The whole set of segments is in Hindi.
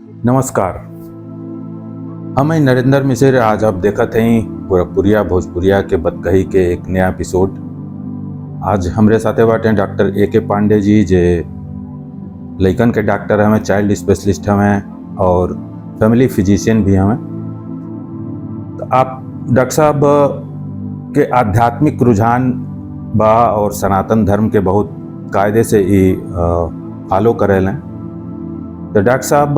नमस्कार। हम नरेंद्र मिश्र। आज आप देखत हैं गोरखपुरिया भोजपुरिया के बतकही के एक नया एपिसोड। आज हमरे साथे बाटे डॉक्टर ए के पांडे जी, जे लइकन के डॉक्टर हमें, चाइल्ड स्पेशलिस्ट हमें और फैमिली फिजिशियन भी हमें। तो आप डॉक्टर साहब के आध्यात्मिक रुझान बा और सनातन धर्म के बहुत कायदे से ही फॉलो करेलें। तो डॉक्टर साहब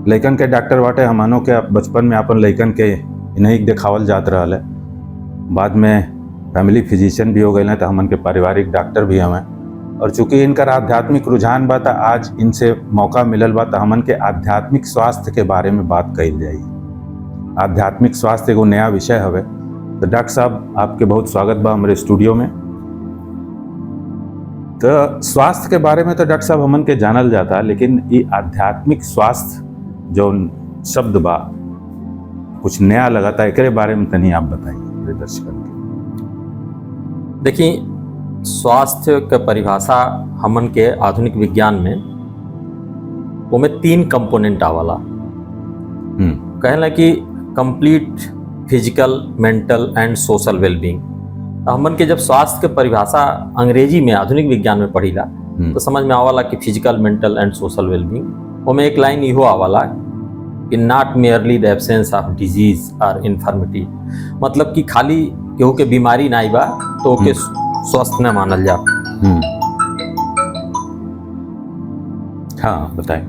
लइकन के डॉक्टर बाटे, हमनों के बचपन में अपन लइकन के इन्हीं देखावल जात रहल है। बाद में फैमिली फिजिशियन भी हो गए हैं, तो हमन के पारिवारिक डॉक्टर भी हमें। और चूंकि इनकर आध्यात्मिक रुझान बा, आज इनसे मौका मिलल बा तो हमन के आध्यात्मिक स्वास्थ्य के बारे में बात कही जाई। आध्यात्मिक स्वास्थ्य एगो नया विषय हवे। तो डॉक्टर साहब आपके बहुत स्वागत बा हमारे स्टूडियो में। तो स्वास्थ्य के बारे में तो डॉक्टर साहब हमन के जानल जाता, लेकिन ये आध्यात्मिक स्वास्थ्य जो शब्द बा कुछ नया लगाता है, एकरे बारे में तनी आप बताइए मेरे दर्शकों के। देखिए, स्वास्थ्य का परिभाषा हमन के आधुनिक विज्ञान में वो 3 कंपोनेंट आवाला। कहला कि complete physical, mental and social wellbeing. हमन के जब स्वास्थ्य के परिभाषा अंग्रेजी में आधुनिक विज्ञान में पढ़ीला तो समझ में आवाला कि physical, mental and social wellbeing. ओमें एक लाइन इहो आवाला कि not merely the absence of disease और इन्फर्मिटी। मतलब कि खाली केहू के बीमारी नाई बा तो ओके स्वस्थ न मानल जा। हाँ बताएं।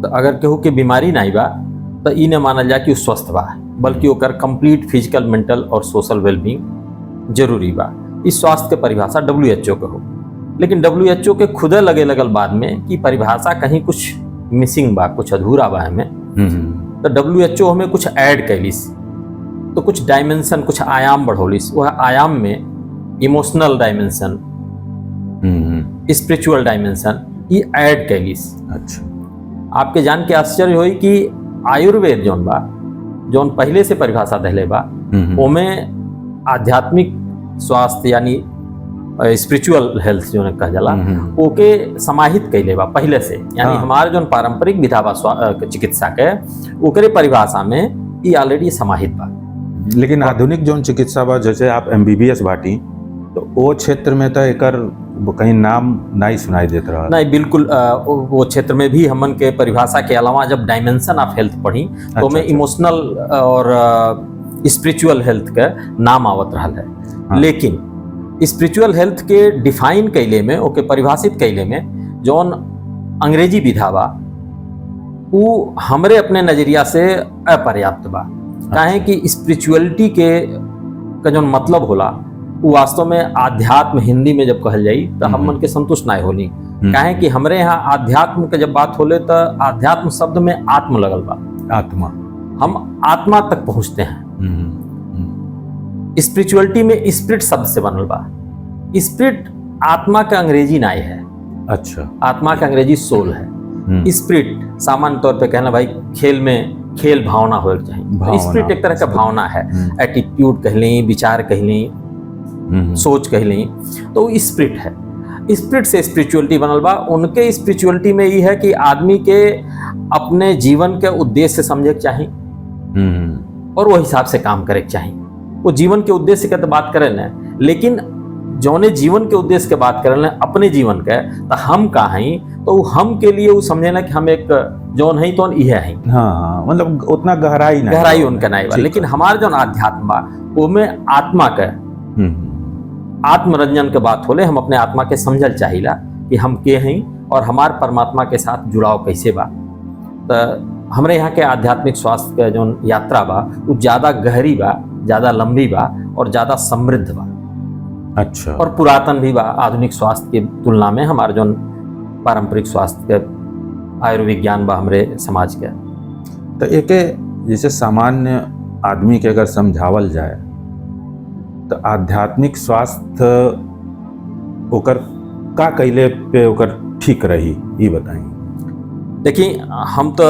तो अगर केहू के बीमारी नाई बा तो ई न मानल जा कि वो स्वस्थ बा, बल्कि ओकर कंप्लीट फिजिकल, मेंटल और सोशल वेलबींग जरूरी बा। इस स्वास्थ्य के परिभाषा WHO के हो। लेकिन WHO के खुदे लगे लगल बाद में कि परिभाषा कहीं कुछ मिसिंग बा, कुछ अधूरा बा हमें। तो WHO हमें कुछ ऐड कैलिस, तो कुछ डायमेंशन, कुछ आयाम बढ़ोलिस। वह आयाम में इमोशनल डायमेंशन, स्पिरिचुअल डायमेंशन ये ऐड कैलिस। अच्छा। आपके जान के आश्चर्य होई कि आयुर्वेद जौन बा, जौन पहले से परिभाषा दहले बा, ओमें आध्यात्मिक स्वास्थ्य यानी स्पिरिचुअल हेल्थ जो कहा जाला ओके समाहित कैले बा पहले से। यानी हमारे जो पारंपरिक विधा बा चिकित्सा के, ओकरे परिभाषा में ये ऑलरेडी समाहित बा। लेकिन आधुनिक जो चिकित्सा बा, जैसे आप MBBS बाटी, तो वो क्षेत्र में तो एकर कहीं नाम नहीं सुनाई देता रहा। नहीं, बिल्कुल। वो क्षेत्र में भी हमन के परिभाषा के अलावा जब डायमेंशन ऑफ हेल्थ पढ़ी तो मैं इमोशनल और स्पिरिचुअल हेल्थ का नाम आवत रहा है। लेकिन स्पिरिचुअल हेल्थ के डिफाइन कैले में, ओके परिभाषित कैले में जौन अंग्रेजी विधा बा, वो हमरे अपने नजरिया से अपर्याप्त बा। काहे कि स्पिरिचुअलिटी के का जौन मतलब होला वो वास्तव में आध्यात्म हिंदी में जब कहल जाई तो हमन के संतुष्ट ना होली। काहे कि हमरे यहाँ आध्यात्म के जब बात होले तो आध्यात्म शब्द में आत्म लगल बा। आत्मा, हम आत्मा तक पहुंचते हैं। स्पिरिचुअलिटी में स्पिरिट शब्द से बनल बा। स्पिरिट आत्मा का अंग्रेजी नाय है। अच्छा। आत्मा का अंग्रेजी सोल है। स्पिरिट सामान्य तौर पे कहना भाई खेल में खेल भावना हो चाहिए। स्पिरिट एक तरह का भावना है, एटीट्यूड कह लें, विचार कह लें, सोच कह लें, तो वो स्पिरिट है। स्पिरिट से स्पिरिचुअलिटी बनल बा। उनके स्पिरिचुअलिटी में ये है कि आदमी के अपने जीवन के उद्देश्य समझे के चाहिए और वो हिसाब से काम करे के चाहिए। वो जीवन के उद्देश्य के तो बात करे न, लेकिन जौने जीवन के उद्देश्य के बात करे न अपने जीवन के, तो हम का हई, तो हम के लिए वो समझे ना कि हम एक जौन है तो यह है। हाँ, मतलब उतना गहराई उनका नहीं बा। लेकिन हमारे जौन आध्यात्म बा वो में आत्मा के आत्मरंजन के बात होले, हम अपने आत्मा के समझल चाहिला कि हम के हैं और हमार परमात्मा के साथ जुड़ाव कैसे बा। तो हमरे यहाँ के आध्यात्मिक स्वास्थ्य के जो यात्रा बा वो ज़्यादा गहरी बा, ज़्यादा लंबी बा और ज़्यादा समृद्ध बा। अच्छा। और पुरातन भी बा आधुनिक स्वास्थ्य की तुलना में। हमारे जो पारंपरिक स्वास्थ्य के आयुर्विज्ञान बा हमरे समाज के, तो एक जैसे सामान्य आदमी के अगर समझावल जाए तो आध्यात्मिक स्वास्थ्य ओकर का कैले पे ओकर ठीक रही, ये बताएं। देखिए, हम तो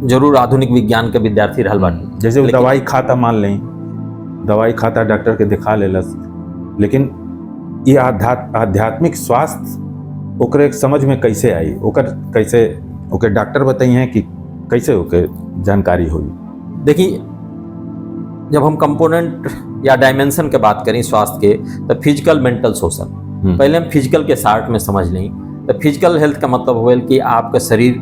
जरूर आधुनिक विज्ञान के विद्यार्थी रहल बानी। जैसे वो दवाई खाता, मान लें दवाई खाता, डॉक्टर के दिखा लेलस, लेकिन ये आध्यात्मिक स्वास्थ्य ओकरे समझ में कैसे आई, ओकर कैसे ओके, डॉक्टर बताइए कि कैसे ओके जानकारी हुई? देखिए, जब हम कंपोनेंट या डायमेंशन के बात करें स्वास्थ्य के, तो फिजिकल, मेंटल, सोशल। पहले हम फिजिकल के शार्ट में समझ लें तो फिजिकल हेल्थ का मतलब होल कि आपका शरीर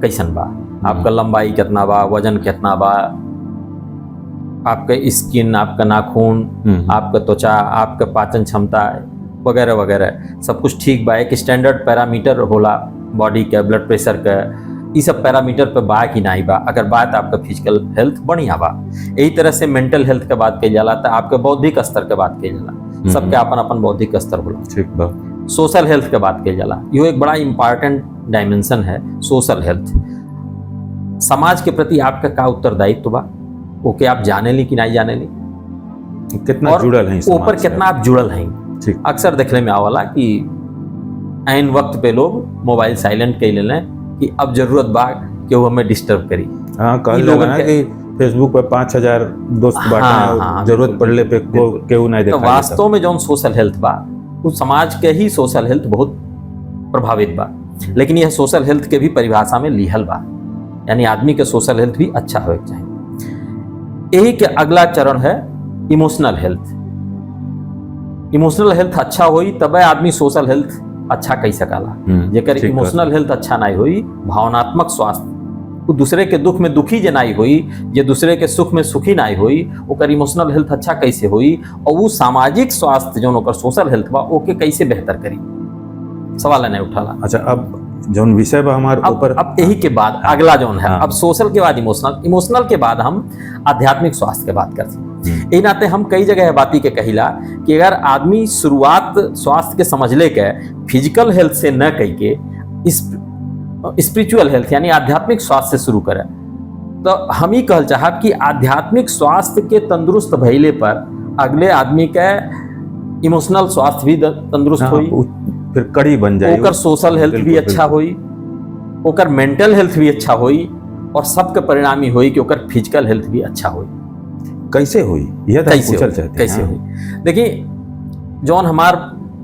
कैसन बा, आपका लंबाई कितना बा, वजन कितना बा, आपका स्किन, आपका नाखून, आपका त्वचा, आपका पाचन क्षमता वगैरह वगैरह सब कुछ ठीक बा। एक स्टैंडर्ड पैरामीटर होला बॉडी का, ब्लड प्रेशर का, ये सब पैरामीटर पे बा कि नहीं बा। अगर बा तो आपका फिजिकल हेल्थ बढ़िया बा। यही तरह से मेंटल हेल्थ के बात कही जाला तो आपके बौद्धिक स्तर के बात कही जाला। सबके अपन अपन बौद्धिक स्तर होला। ठीक बा। सोशल हेल्थ के बात कही जाला, यो एक बड़ा इंपॉर्टेंट डायमेंशन है। सोशल हेल्थ, समाज के प्रति आपका का उत्तरदायित्व बा, ओके आप जाने ली कि नहीं जाने ली, कितना जुड़ल है, ऊपर कितना आप जुड़ल हैं। अक्सर देखने में आवाला कि ऐन वक्त पे लोग मोबाइल साइलेंट कर ले कि अब जरूरत बा कि वो हमें डिस्टर्ब करी। हाँ, कल लोग ना कि फेसबुक पे 5000 दोस्त बांटे, जरूरत पड़ले पे केहू नहीं देखा। तो वास्तव में जो सोशल हेल्थ बा, उस समाज के ही सोशल हेल्थ बहुत प्रभावित बा। लेकिन यह सोशल हेल्थ के भी परिभाषा में लिहल बा, यानी आदमी के सोशल हेल्थ भी अच्छा होना चाहिए। यही के अगला चरण है इमोशनल हेल्थ। इमोशनल हेल्थ अच्छा होई तब आदमी सोशल हेल्थ अच्छा कही सकाला। जेकर इमोशनल हेल्थ अच्छा नहीं हुई, भावनात्मक स्वास्थ्य, वो दूसरे के दुख में दुखी जे नहीं हुई, जे दूसरे के सुख में सुखी नहीं हुई, ओकर इमोशनल हेल्थ अच्छा कैसे हुई, और वो सामाजिक स्वास्थ्य जो ओकर सोशल हेल्थ बा ओके कैसे बेहतर करी, सवाल नहीं उठाला। अच्छा, अब जो विषय बा हमारे ऊपर, अब यही के बाद अगला जो है, अब सोशल के बाद इमोशनल, इमोशनल के बाद हम आध्यात्मिक स्वास्थ्य के बात करते हैं। यही नाते हम कई जगह बाती के कहिला कि अगर आदमी शुरुआत स्वास्थ्य के समझले के फिजिकल हेल्थ से न कही के स्पिरिचुअल हेल्थ यानी आध्यात्मिक स्वास्थ्य से शुरू करे, तो हम ही कहल चाहब कि आध्यात्मिक स्वास्थ्य के तंदुरुस्त भइले पर अगले आदमी के इमोशनल स्वास्थ्य भी तंदुरुस्त हुई, फिर कड़ी बन जाए, ओकर सोशल हेल्थ भी अच्छा हुई, ओकर मेंटल हेल्थ भी अच्छा हुई, और सबके परिणामी हुई कि ओकर फिजिकल हेल्थ भी अच्छा हुई। कैसे हुई यह कैसे हुई? देखिए, जौन हमार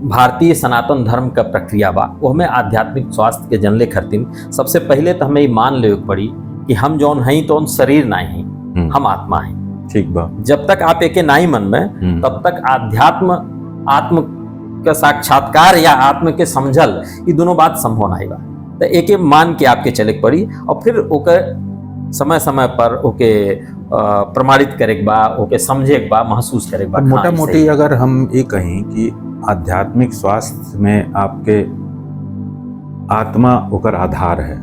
भारतीय सनातन धर्म का प्रक्रिया बा, वो हमें आध्यात्मिक स्वास्थ्य के जनले खरतीन सबसे पहले तो हमें मान ले पड़ी कि हम जौन हैं तो शरीर नहीं हैं, हम आत्मा हैं। ठीक बा। जब तक आप एके नहीं मन में, तब तक आत्म का साक्षात्कार या आत्म के समझल, ये दोनों बात संभव नहीं बा। तो एके मान के आपके चले पड़ी, और फिर ओके समय समय पर ओके प्रमाणित करे बा, ओके समझे बा, महसूस करे बा। मोटा मोटी अगर हम ये कहें कि आध्यात्मिक स्वास्थ्य में आपके आत्मा ओकर आधार है,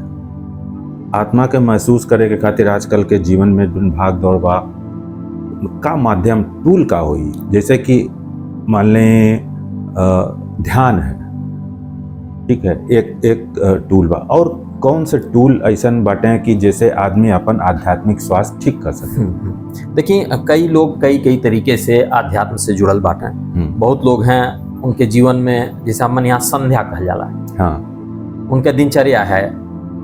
आत्मा के महसूस करे के खातिर आजकल के जीवन में भाग दौड़ बा का माध्यम टूल का हुई, जैसे कि मान लें ध्यान है, ठीक है, एक टूल बा, और कौन से टूल ऐसा बाटे कि जैसे आदमी अपन आध्यात्मिक स्वास्थ्य ठीक कर सके? देखिए, कई लोग कई तरीके से आध्यात्म से जुड़ल बाटे। बहुत लोग हैं उनके जीवन में, जैसे हमन यहाँ संध्या कहल जाला, हाँ, उनका दिनचर्या है।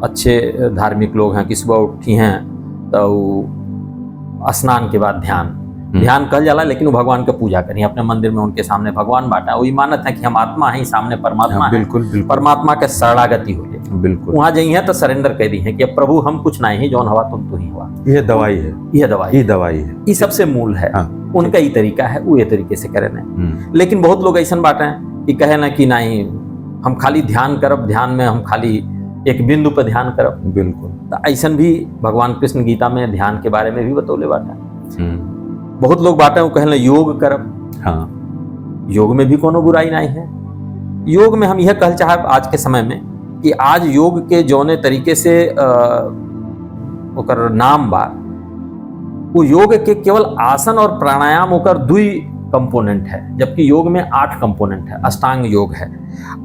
अच्छे धार्मिक लोग हैं कि सुबह उठी हैं तो स्नान के बाद ध्यान कल जाला, लेकिन वो भगवान का पूजा करें अपने मंदिर में, उनके सामने भगवान बांटा, वही मानत है कि हम आत्मा हैं, सामने परमात्मा है। बिल्कुल, बिल्कुल। परमात्मा के शरणागति हो जाए, बिल्कुल। वहां जाइए तो सरेंडर कर दी है कि प्रभु हम कुछ नहीं है, जौन हवा तुम तो ही हुआ। यह दवाई है, यह दवाई है, ये सबसे मूल है। उनका ही तरीका है, वो ये तरीके से करे ना। लेकिन बहुत लोग ऐसा बाटे हैं कि कहे ना कि नहीं हम खाली ध्यान करब, ध्यान में हम खाली एक बिंदु पर ध्यान करब। बिल्कुल। तो ऐसा भी भगवान कृष्ण गीता में ध्यान के बारे में भी बतौले बाटे। बहुत लोग बातें वो कहले योग करब, हाँ, योग में भी कोनो बुराई नहीं है। योग में हम यह कह चाहब आज के समय में कि आज योग के जौने तरीके से ओकर नाम बा, वो योग के केवल आसन और प्राणायाम ओकर 2 कंपोनेंट है, जबकि योग में 8 कंपोनेंट है, अष्टांग योग है।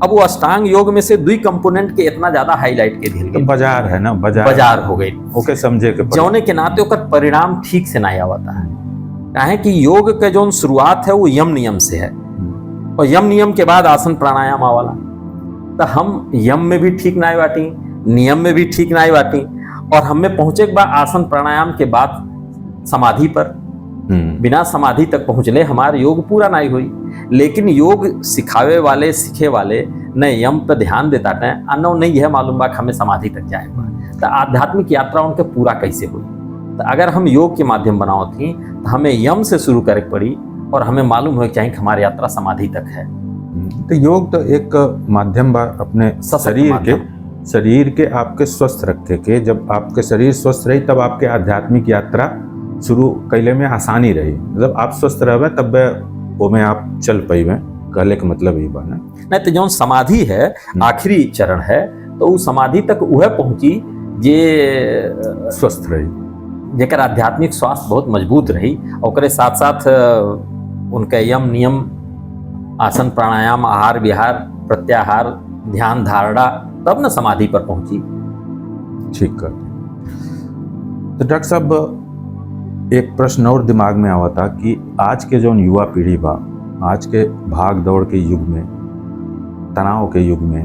अब वो अष्टांग योग में से 2 कंपोनेंट के इतना ज्यादा हाईलाइट के दिल तो बाजार है ना, बाजार हो गई, ओके समझे के जौने के नाते ओकर परिणाम ठीक से नहीं आवता है। काहे कि योग के जो शुरुआत है वो यम नियम से है, और यम नियम के बाद आसन प्राणायाम आवाला। तो हम यम में भी ठीक नहीं बाटी, नियम में भी ठीक नहीं बाटी, और हमें पहुंचे के बाद आसन प्राणायाम के बाद समाधि पर, बिना समाधि तक पहुँचले हमार योग पूरा नहीं हुई। लेकिन योग सिखावे वाले सीखे वाले न यम पे ध्यान देता है अनो नहीं है मालूम बा कि हमें समाधि तक जाए बा, तो आध्यात्मिक यात्रा उनके पूरा कैसे हुई। तो अगर हम योग के माध्यम बनाओ थी तो हमें यम से शुरू करे पड़ी और हमें मालूम हो चाहिए कि हमारी यात्रा समाधि तक है। तो योग तो एक माध्यम बा अपने शरीर के आपके स्वस्थ रखे के, जब आपके शरीर स्वस्थ रही तब आपके आध्यात्मिक यात्रा शुरू कैले में आसानी रही। मतलब आप स्वस्थ रहे तब वो में आप चल पाइबे, कहले के मतलब ही बना नहीं। तो जो समाधि है आखिरी चरण है, तो वो समाधि तक वह पहुंची जे स्वस्थ रही, जेकर आध्यात्मिक स्वास्थ्य बहुत मजबूत रही। और साथ साथ उनके यम नियम, आसन प्राणायाम, आहार विहार, प्रत्याहार, ध्यान धारणा, तब न समाधि पर पहुंची। ठीक कर। तो डॉक्टर साहब एक प्रश्न और दिमाग में आवा था कि आज के जो युवा पीढ़ी बा, आज के भाग दौड़ के युग में, तनाव के युग में,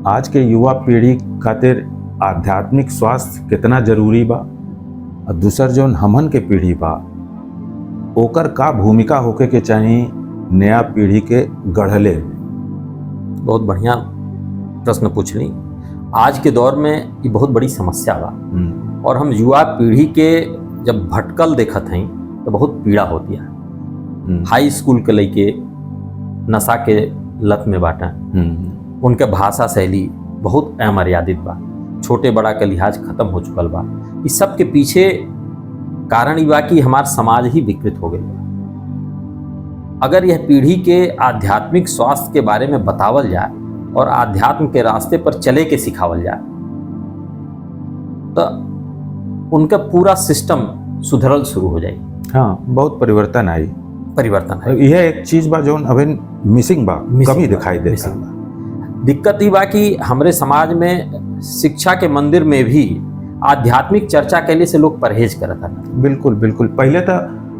आज के युवा पीढ़ी खातिर आध्यात्मिक स्वास्थ्य कितना जरूरी बा, और दूसर जो हमन के पीढ़ी बा ओकर का भूमिका होके के चाहिए नया पीढ़ी के गढ़ले। बहुत बढ़िया प्रश्न पूछली। आज के दौर में ये बहुत बड़ी समस्या बा, और हम युवा पीढ़ी के जब भटकल देखत हैं तो बहुत पीड़ा होती है। हाई स्कूल के लइके नशा के लत में बाटा, उनके भाषा शैली बहुत अमर्यादित बा, छोटे बड़ा के लिहाज खत्म हो चुकल बा। इस सब के पीछे कारण ये बा कि हमार समाज ही विकृत हो गई बा। अगर यह पीढ़ी के आध्यात्मिक स्वास्थ्य के बारे में बतावल जाए और आध्यात्म के रास्ते पर चले के सिखावल जाए तो उनका पूरा सिस्टम सुधरल शुरू हो जाए। हाँ, बहुत परिवर्तन आई। यह एक चीज बा जो अभी मिसिंग बा, कमी दिखाई देता। दिक्कत ही बा कि हमारे समाज में शिक्षा के मंदिर में भी आध्यात्मिक चर्चा के लिए से लोग परहेज करता है। बिल्कुल बिल्कुल। पहले तो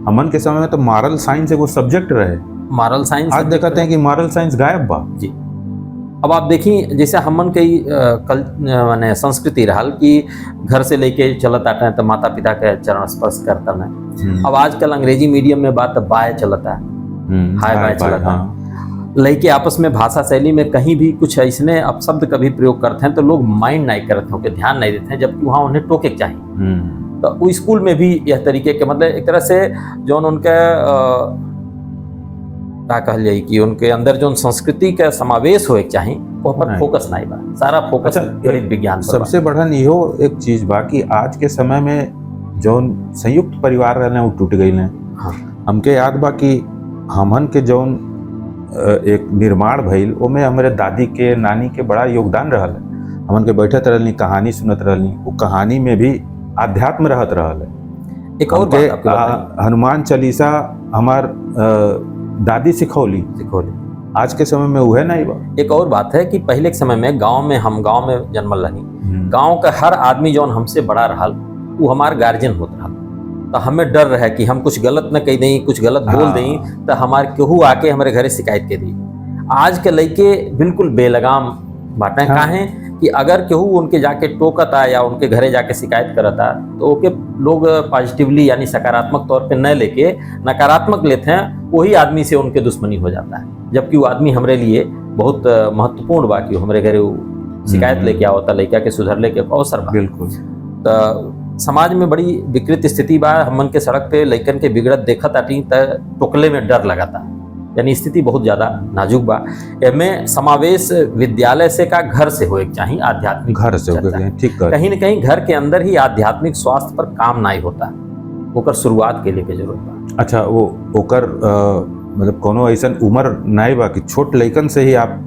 हमन के समय में तो मॉरल साइंस एगो सब्जेक्ट रहे, मॉरल साइंस। आज देखते हैं कि मॉरल साइंस गायब बा जी। अब आप देखिए जैसे हमन के माने संस्कृति रहल कि घर से लेके चलत आते हैं तो माता पिता के चरण स्पर्श करता है। अब आजकल अंग्रेजी मीडियम में बात बाय चलता है, हाय बाय चलता है। लड़के आपस में भाषा शैली में कहीं भी कुछ ऐसने अपशब्द कभी प्रयोग करते हैं तो लोग माइंड नहीं करते हैं, ध्यान नहीं देते हैं, जबकि वहाँ उन्हें टोके चाहिए। तो वो स्कूल में भी यह तरीके के मतलब एक तरह से जो उनके क्या कहल जाए कि उनके अंदर जो संस्कृति का समावेश हो चाहिए वो पर फोकस नहीं बा, सारा फोकस गणित विज्ञान। सबसे बढ़न इहो एक चीज बा कि आज के समय में जो संयुक्त परिवार रहने वो टूट गई ने। हाँ। हमके याद बा कि हमन के जो एक निर्माण भइल ओमे हमारे दादी के नानी के बड़ा योगदान रहल। हमन के बैठत रहनी, कहानी सुनत रहनी, वो कहानी में भी आध्यात्म रहत रहल। एक और बात, हनुमान चालीसा हमार दादी सिखौली। आज के समय में वह नहीं बा। एक और बात है कि पहले के समय में हम गांव में जन्मल रही, गांव का हर आदमी जो हमसे बड़ा रहल वो हमार गार्जियन होत रहल। तो हमें डर रहे कि हम कुछ गलत न कह दें, कुछ गलत बोल दें तो हमारे केहू आके हमारे घरे शिकायत के दी। आज के लड़के बिल्कुल बेलगाम बातें काहे कि अगर केहू उनके जाके टोकता या उनके घरे जाके शिकायत करता तो ओके लोग पॉजिटिवली यानी सकारात्मक तौर पे न लेके नकारात्मक लेते हैं, वही आदमी से उनके दुश्मनी हो जाता है। जबकि वो आदमी हमारे लिए बहुत महत्वपूर्ण बा कि हमारे घरे शिकायत लेके आवता, लड़का के सुधरले के अवसर बा। बिल्कुल। तो समाज में बड़ी विकृत स्थिति बा। हमन के सड़क पे लड़कन के बिगड़त देखत आटी त टोकले में डर लगाता, यानी स्थिति बहुत ज्यादा नाजुक बा। एमें समावेश विद्यालय से का घर से होए चाहिए, आध्यात्मिक घर से होए। ठीक। कहीं न कहीं घर के अंदर ही आध्यात्मिक स्वास्थ्य पर काम नहीं होता, ओकर शुरुआत के लिए के जरूरत बा। अच्छा, वो ओकर मतलब कोनो ऐसा उम्र नहीं बा कि छोट लड़कन से ही आप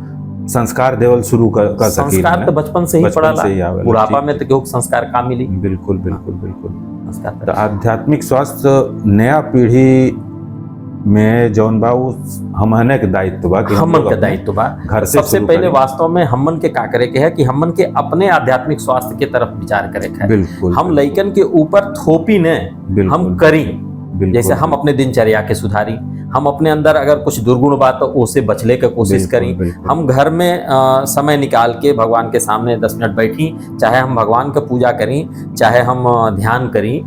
संस्कार देवल शुरू कर सकी। संस्कार तो बचपन से ही पड़ाला, बुढ़ापा में तो केहू संस्कार का मिली। बिल्कुल बिल्कुल बिल्कुल। तो आध्यात्मिक स्वास्थ्य नया पीढ़ी में जौन बा हमने के दायित्व बा कि हमन के दायित्व बा घर से। सबसे पहले वास्तव में हमन के का करे के है कि हमन के अपने आध्यात्मिक स्वास्थ्य के तरफ विचार करे के है। बिल्कुल। हम लइकन के ऊपर थोपी ने हम करी, जैसे हम अपने दिनचर्या के सुधारी, हम अपने अंदर अगर कुछ दुर्गुण बात तो उसे बचले की कोशिश करी। हम घर में समय निकाल के भगवान के सामने 10 मिनट बैठी, चाहे हम भगवान का पूजा करी, चाहे हम ध्यान करी,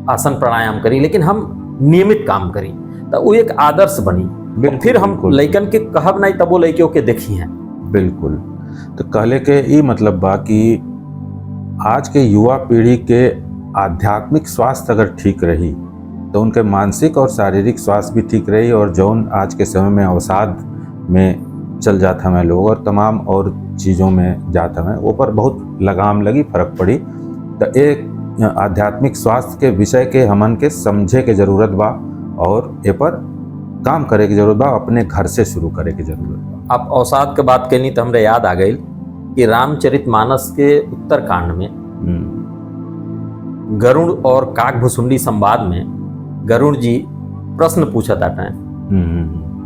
आसन प्राणायाम करी, लेकिन हम नियमित काम करी तो वो एक आदर्श बनी। फिर हम लइकन के कहब नहीं तब वो लइके के देखी हैं। बिल्कुल। तो कहले के ई मतलब बा कि आज के युवा पीढ़ी के आध्यात्मिक स्वास्थ्य अगर ठीक रही तो उनके मानसिक और शारीरिक स्वास्थ्य भी ठीक रही, और जौन आज के समय में अवसाद में चल जाता हमें लोग और तमाम और चीज़ों में जाता हमें वो पर बहुत लगाम लगी, फर्क पड़ी। तो एक आध्यात्मिक स्वास्थ्य के विषय के हमन के समझे के जरूरत बा और ए पर काम करे की जरूरत बा, अपने घर से शुरू करे की जरूरत बा। आप अवसाद के बात कहनी तो हमरे याद आ गई कि रामचरितमानस के उत्तरकांड में गरुड़ और काकभुसुंडी संवाद में गरुड़ जी प्रश्न पूछा जाता है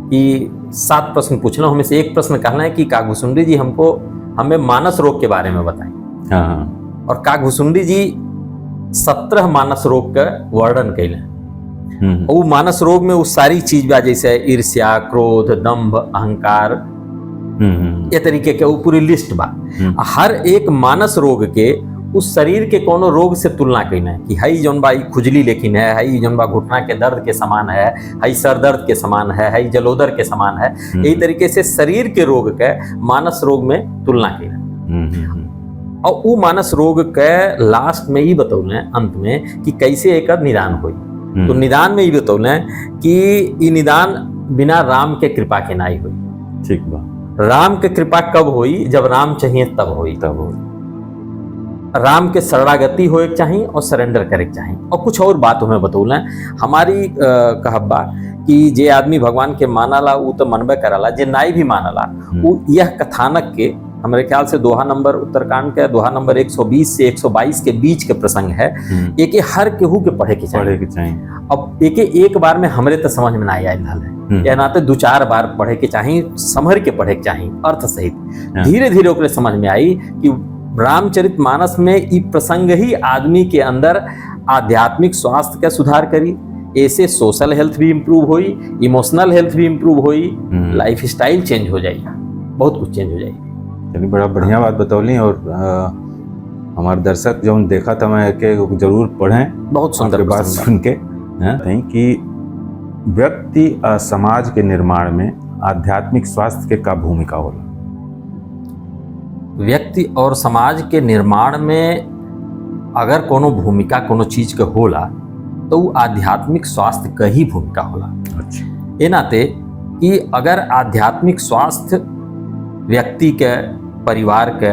कि 7 प्रश्न पूछना, हमें से एक प्रश्न कहना है कि काकभुसुंडी जी हमें मानस रोग के बारे में बताएं। हाँ। और काकभुसुंडी जी 17 मानस रोग का वर्णन कैले। वो मानस रोग में वो सारी चीज बा, जैसे ईर्ष्या, क्रोध, दंभ, अहंकार, ये तरीके के वो पूरी लिस्ट बा। हर एक मानस रोग के उस शरीर के कोनो रोग से तुलना कैना है कि हई जौन बा खुजली लेकिन है, हई जौन बा घुटना के दर्द के समान है, हई सर दर्द के समान है, हई जलोदर के समान है। यही तरीके से शरीर के रोग के मानस रोग में तुलना कैना। और वो मानस रोग के लास्ट में ही बतौले अंत में कि कैसे एक निदान हुई। तो निदान में ही बतौले कि ये निदान बिना राम के कृपा के नाई हुई। ठीक बा। राम के कृपा कब हुई? जब राम चाहिए तब हुई। राम के शरणागति होए चाहिए और सरेंडर करे चाहिए। और कुछ और बात हमें बतौलें। हमारी कहबा कि जे आदमी भगवान के मानला वो तो मनबे करला, जे नाई भी मानला वो यह कथानक के हमारे ख्याल से दोहा नंबर उत्तरकांड के दोहा नंबर 120 से 122 के बीच के प्रसंग है। एक हर केहू के पढ़े के चाहिए। अब एक बार में हमरे तो समझ में ना आयल है, या नाते 2-4 बार पढ़े के चाहिए, समझ के पढ़े के चाहिए अर्थ सहित। धीरे धीरे ओकरे समझ में आई कि रामचरितमानस में ई प्रसंग ही आदमी के अंदर आध्यात्मिक स्वास्थ्य का सुधार करी। ऐसे सोशल हेल्थ भी इम्प्रूव हुई, इमोशनल हेल्थ भी इम्प्रूव हुई, लाइफ स्टाइल चेंज हो जाएगी, बहुत कुछ चेंज हो जाएगी। चलिए, बड़ा बढ़िया बात बतौली। और हमारे दर्शक जो देखा था मैं के जरूर पढ़ें, बहुत सुंदर बात सुन के कि व्यक्ति और समाज के निर्माण में आध्यात्मिक स्वास्थ्य के का भूमिका होला। व्यक्ति और समाज के निर्माण में अगर कोनो भूमिका कोनो चीज के होला तो वो आध्यात्मिक स्वास्थ्य का ही भूमिका होला। अच्छा। ये नाते कि अगर आध्यात्मिक स्वास्थ्य व्यक्ति के परिवार के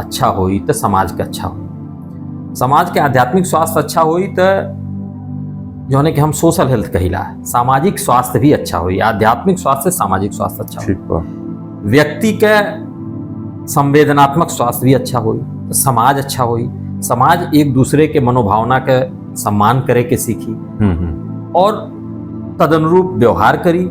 अच्छा होई तो समाज के अच्छा होई। समाज के आध्यात्मिक स्वास्थ्य अच्छा होई तो जो है कि हम सोशल हेल्थ कहिला, सामाजिक स्वास्थ्य भी अच्छा होई। आध्यात्मिक स्वास्थ्य सामाजिक स्वास्थ्य अच्छा होई। व्यक्ति के संवेदनात्मक स्वास्थ्य भी अच्छा होई तो समाज अच्छा होई। समाज एक दूसरे के मनोभावना के सम्मान करे के सीखी और तदनुरूप व्यवहार करी।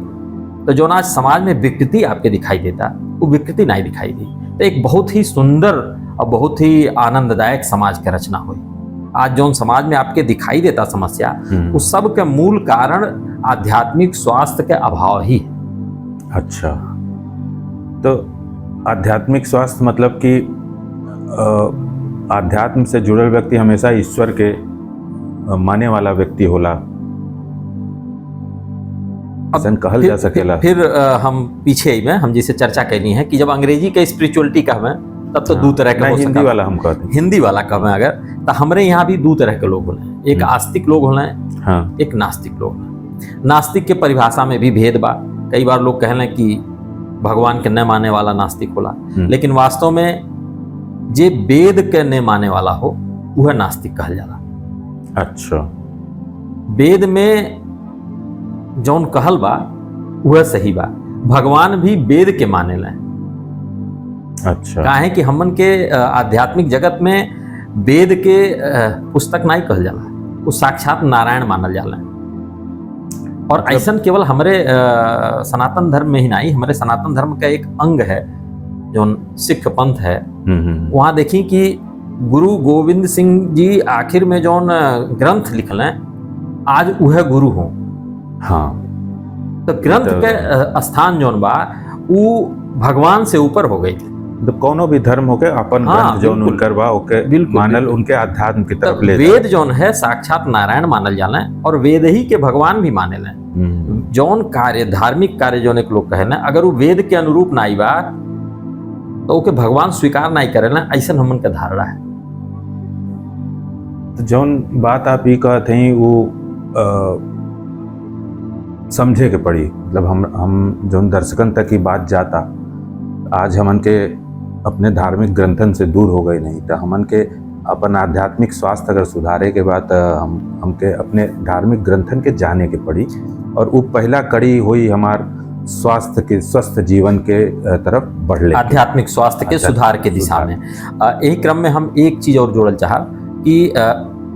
तो जो आज समाज में विकृति आपके दिखाई देता वो विकृति नहीं दिखाई दी, तो एक बहुत ही सुंदर और बहुत ही आनंददायक समाज की रचना हुई। आज जो समाज में आपके दिखाई देता समस्या, उस सब के मूल कारण आध्यात्मिक स्वास्थ्य के अभाव ही है। अच्छा, तो आध्यात्मिक स्वास्थ्य मतलब कि आध्यात्म से जुड़ल व्यक्ति हमेशा ईश्वर के माने वाला व्यक्ति होला, अब कहल जा सकेला। फिर हम पीछे में हम जिसे चर्चा करनी है कि जब अंग्रेजी के स्पिरिचुअलिटी का हमें तब तो दो तरह के हो सकता। हिंदी वाला हम कहते हैं, हिंदी वाला का हमें अगर तो हमारे यहाँ भी 2 तरह के लोग होने, एक आस्तिक लोग होने, हाँ। एक नास्तिक लोग होने। नास्तिक के परिभाषा में भी भेद बा। कई बार लोग कहले कि भगवान के न माने वाला नास्तिक होला, लेकिन वास्तव में जे वेद के न माने वाला हो वह नास्तिक कहल जाला। अच्छा, वेद में जौन कहल बा वह सही बा। भगवान भी वेद के माने ला। अच्छा, काहे कि हमन के आध्यात्मिक जगत में वेद के पुस्तक नहीं कहल जाला, वो साक्षात नारायण मानल जाला। और ऐसा केवल हमारे सनातन धर्म में ही नहीं, हमारे सनातन धर्म का एक अंग है जो सिख पंथ है। वहाँ देखी कि गुरु गोविंद सिंह जी आखिर में जो ग्रंथ लिखल हैं आज वह गुरु हो। हाँ, तो ग्रंथ के स्थान जौन बा वो भगवान से ऊपर हो गई। तो कोनो भी धर्म होके अपन हाँ, ग्रंथ जौन बिल्कुल। उनकर बा ओके बिल्कुल, मानल बिल्कुल। उनके अध्यात्म की तो तरफ ले वेद जौन है साक्षात नारायण मानल जाला और वेद ही के भगवान भी माने लें। जौन कार्य धार्मिक कार्य जौन एक लोग कहे ना, अगर वो वेद के अनुरूप ना आई बा तो ओके भगवान स्वीकार नहीं करे ना, ऐसा हमन का धारणा है। तो जौन बात आप ही कहते हैं वो समझे के पड़ी, मतलब हम जौन दर्शकन तक की बात जाता, आज हमन के अपने धार्मिक ग्रंथन से दूर हो गए नहीं, तो हमन के अपन आध्यात्मिक स्वास्थ्य अगर सुधारे के बाद हमके अपने धार्मिक ग्रंथन के जाने के पड़ी, और वो पहला कड़ी हुई हमार स्वास्थ्य के स्वस्थ जीवन के तरफ बढ़ ले, आध्यात्मिक स्वास्थ्य के सुधार के दिशा में। यही क्रम में हम एक चीज और जोड़ल चाह कि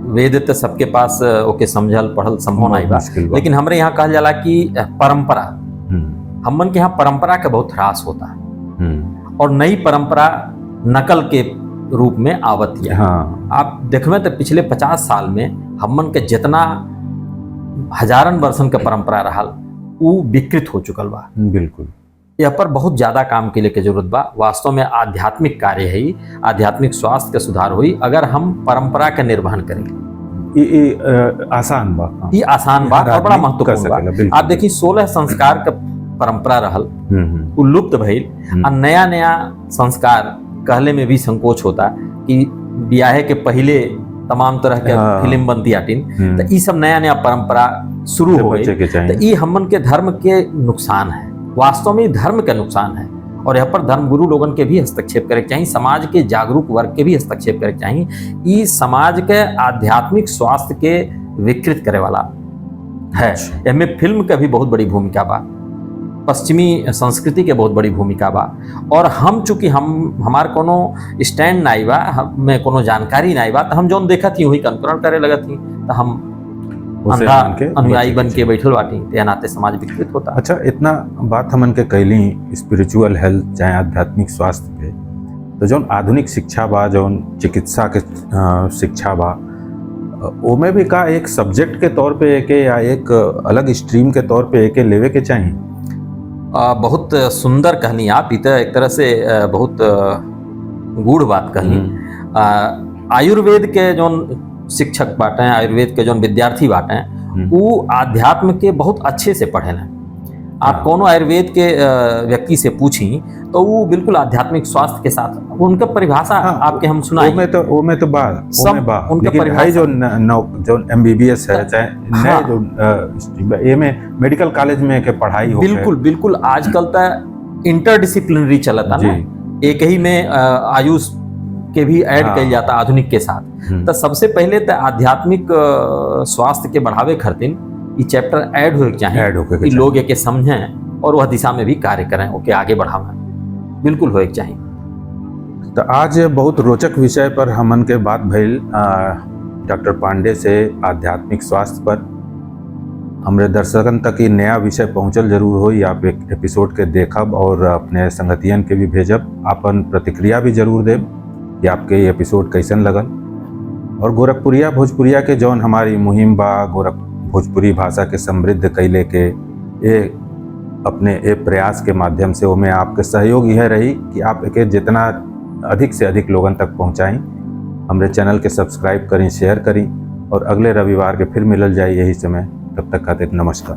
वेद तो सबके पास ओके समझल पढ़ल संभव नहीं बा, लेकिन हमरे यहाँ कहल जाला कि परंपरा, हमन के यहाँ परंपरा का बहुत ह्रास होता है और नई परंपरा नकल के रूप में आवत है। हाँ। आप देखबे तो पिछले 50 साल में हमन के जितना हजारन वर्षन का परंपरा रहल वो विकृत हो चुकल बा। बिल्कुल, यह पर बहुत ज्यादा काम के लिए के जरूरत बा। वास्तव में आध्यात्मिक कार्य है, आध्यात्मिक स्वास्थ्य का सुधार हुई अगर हम परंपरा का निर्वहन करें। ये आसान बा, ये आसान बात और बड़ा महत्वपूर्ण बा। आप देखिए 16 संस्कार का परंपरा रहल वो लुप्त भइल और नया नया संस्कार कहले में भी संकोच होता कि ब्याहे के पहले तमाम तरह के फिल्म बनती आटिन, तो ये सब नया नया परंपरा शुरू हो गई। तो ये हमन के धर्म के नुकसान है, वास्तव में धर्म का नुकसान है और यहाँ पर धर्मगुरु लोगन के भी हस्तक्षेप करे चाहिए, समाज के जागरूक वर्ग के भी हस्तक्षेप करे चाहिए। ये समाज के आध्यात्मिक स्वास्थ्य के विकृत करे वाला है। इसमें फिल्म का भी बहुत बड़ी भूमिका बा, पश्चिमी संस्कृति के बहुत बड़ी भूमिका बा, और हम चूंकि हमार कोनो स्टैंड नहीं बा, हमें कोनो जानकारी नहीं बा, तो हम जौन देखा थी वही अनुकरण करे लगा थी, तो हम अंधा अनुयायी बन के बैठल बाटी, ते नाते समाज विकृत होता। अच्छा, इतना बात हमन के कैली स्पिरिचुअल हेल्थ चाहे आध्यात्मिक स्वास्थ्य पे, तो जौन आधुनिक शिक्षा बा, जौन चिकित्सा के शिक्षा बा, ओमे भी का एक सब्जेक्ट के तौर पे एके या एक अलग स्ट्रीम के तौर पे एके लेवे के चाहिए? बहुत सुंदर कहनी आप, इत एक तरह से बहुत गूढ़ बात कहनी। आयुर्वेद के जौन शिक्षक बाटे, आयुर्वेद के जौन विद्यार्थी बाटे, वो आध्यात्म के बहुत अच्छे से पढ़े हैं। आप कोनो आयुर्वेद के व्यक्ति से पूछी तो वो बिल्कुल आध्यात्मिक स्वास्थ्य के साथ उनका परिभाषा आपके हम सुनाई। वो में तो बात उनका परिभाषा जो MBBS है, चाहे नए जो ये में मेडिकल कॉलेज में के पढ़ाई हो, बिल्कुल आजकल तो इंटरडिसिप्लिनरी चलता ना, एक ही में आयुष के भी ऐड किया जाता आधुनिक के साथ। तो सबसे पहले तो आध्यात्मिक स्वास्थ्य के बढ़ावे खातिर ये चैप्टर ऐड हो चाहिए कि लोग एक समझें और वह दिशा में भी कार्य करें, ओके आगे बढ़ावें, बिल्कुल हो चाहिए। तो आज बहुत रोचक विषय पर हमन के बात भइल डॉक्टर पांडे से आध्यात्मिक स्वास्थ्य पर। हमरे दर्शकन तक ये नया विषय पहुंचल जरूर हो, आप एक एपिसोड के देखब और अपने संगतियन के भी भेजब, अपन प्रतिक्रिया भी जरूर देब कि आपके ये एपिसोड कैसन लगल। और गोरखपुरिया भोजपुरिया के जौन हमारी मुहिम बा, भोजपुरी भाषा के समृद्ध कैले के ये अपने एक प्रयास के माध्यम से वो में आपके सहयोग यह रही कि आप एक जितना अधिक से अधिक लोगों तक पहुंचाएं। हमारे चैनल के सब्सक्राइब करें, शेयर करें और अगले रविवार के फिर मिलल जाए यही समय। तब तक खातिर नमस्कार।